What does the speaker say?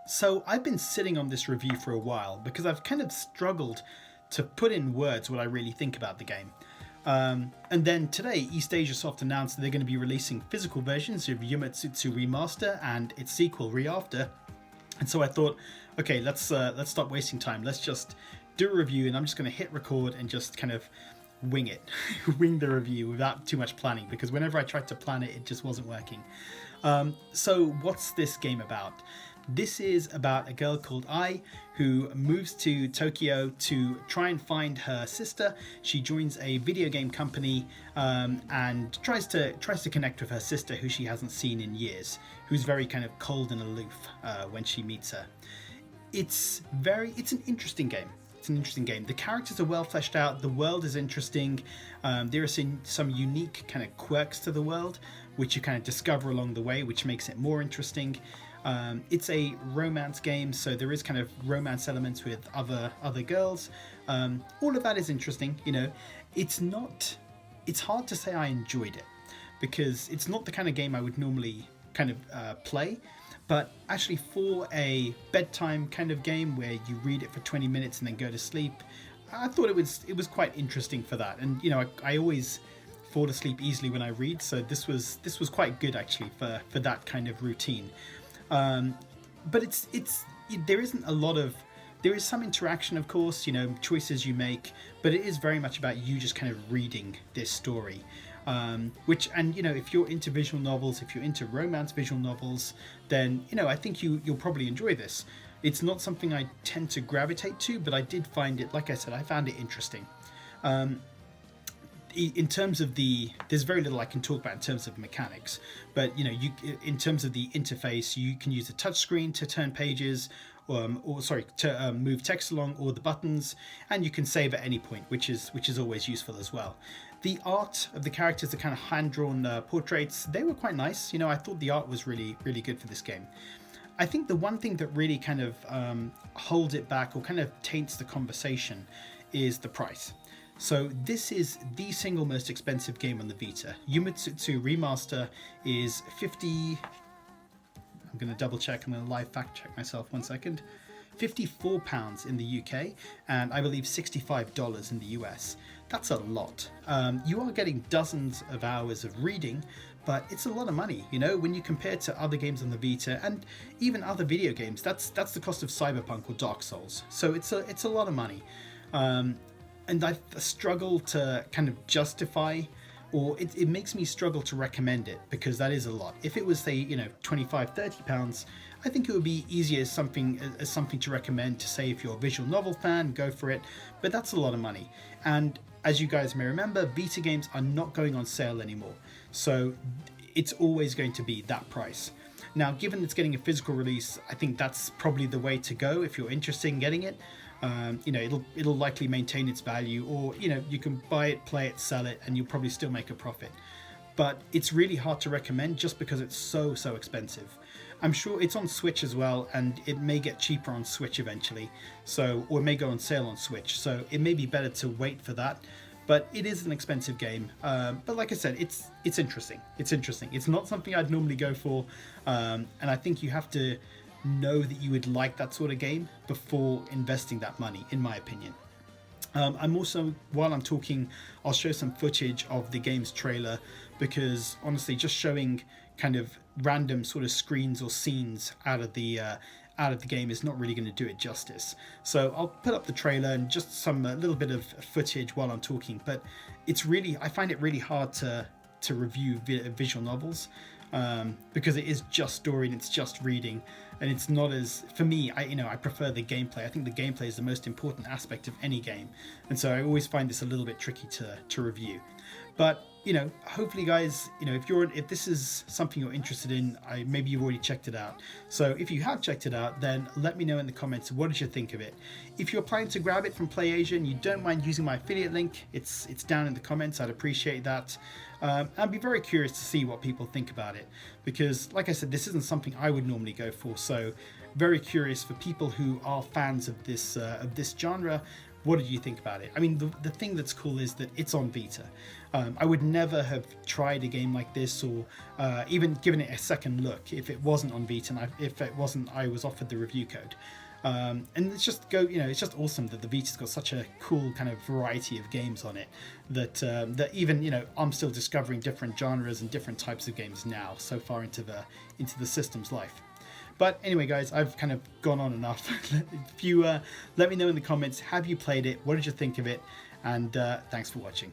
So I've been sitting on this review for a while because I've kind of struggled to put in words what I really think about the game. And then today, East Asia Soft announced that they're going to be releasing physical versions of Yumeutsutsu Remaster and its sequel Reafter. And so I thought, okay, let's stop wasting time. Let's just do a review, and I'm just going to hit record and just kind of wing it, wing the review without too much planning, because whenever I tried to plan it, it just wasn't working. So what's this game about? This is about a girl called Ai who moves to Tokyo to try and find her sister. She joins a video game company and tries to connect with her sister, who she hasn't seen in years, who's very kind of cold and aloof when she meets her. It's an interesting game. It's an interesting game. The characters are well fleshed out. The world is interesting. There are some unique kind of quirks to the world, which you kind of discover along the way, which makes it more interesting. It's a romance game, so there is kind of romance elements with other girls. All of that is interesting. You know, it's hard to say I enjoyed it, because it's not the kind of game I would normally kind of play. But actually, for a bedtime kind of game where you read it for 20 minutes and then go to sleep, I thought it was quite interesting for that. And you know, I always fall asleep easily when I read, so this was quite good actually for that kind of routine. But there isn't a lot of, there is some interaction, of course, you know, choices you make, but it is very much about you just kind of reading this story. And you know, if you're into visual novels, if you're into romance visual novels, then, you know, I think you'll probably enjoy this. It's not something I tend to gravitate to, but I did find it, like I said, I found it interesting. In terms of there's very little I can talk about in terms of mechanics, but you know, in terms of the interface, you can use a touch screen to turn pages, to move text along, or the buttons, and you can save at any point, which is always useful as well. The art of the characters, the kind of hand-drawn portraits, they were quite nice. You know, I thought the art was really good for this game. I think the one thing that really kind of holds it back or kind of taints the conversation is the price. So this is the single most expensive game on the Vita. Yumeutsutsu Remaster is I'm going to double check, I'm going to live fact check myself 1 second. £54 in the UK, and I believe $65 in the US. That's a lot. You are getting dozens of hours of reading, but it's a lot of money, you know, when you compare to other games on the Vita and even other video games. That's the cost of Cyberpunk or Dark Souls. So it's a lot of money. And I struggle to kind of justify, or it makes me struggle to recommend it, because that is a lot. If it was, say, you know, £25-30, I think it would be easier as something to recommend, to say if you're a visual novel fan, go for it. But that's a lot of money. And as you guys may remember, Vita games are not going on sale anymore. So it's always going to be that price. Now, given it's getting a physical release, I think that's probably the way to go if you're interested in getting it. You know, it'll likely maintain its value, or you know, you can buy it, play it, sell it, and you'll probably still make a profit. But it's really hard to recommend just because it's so expensive. I'm sure it's on Switch as well, and it may get cheaper on Switch eventually. So, or it may go on sale on Switch. So it may be better to wait for that. But it is an expensive game. But like I said, it's interesting. It's interesting. It's not something I'd normally go for, and I think you have to know that you would like that sort of game before investing that money, in my opinion. I'm also, while I'm talking, I'll show some footage of the game's trailer, because honestly, just showing kind of random sort of screens or scenes out of the game is not really going to do it justice. So I'll put up the trailer and just some little bit of footage while I'm talking. But I find it really hard to review visual novels, because it is just story and it's just reading, and it's not as, for me, I prefer the gameplay. I think the gameplay is the most important aspect of any game, and so I always find this a little bit tricky to review. But you know, hopefully guys, you know, if this is something you're interested in, maybe you've already checked it out. So if you have checked it out, then let me know in the comments, what did you think of it? If you're planning to grab it from PlayAsia and you don't mind using my affiliate link, it's down in the comments. I'd appreciate that. I'd be very curious to see what people think about it, because like I said, this isn't something I would normally go for. So very curious for people who are fans of this genre. What did you think about it? I mean, the thing that's cool is that it's on Vita. I would never have tried a game like this, or even given it a second look, if it wasn't on Vita, and I was offered the review code. And it's just it's just awesome that the Vita's got such a cool kind of variety of games on it that even I'm still discovering different genres and different types of games now, so far into the system's life. But anyway, guys, I've kind of gone on enough. If you let me know in the comments, have you played it? What did you think of it? And thanks for watching.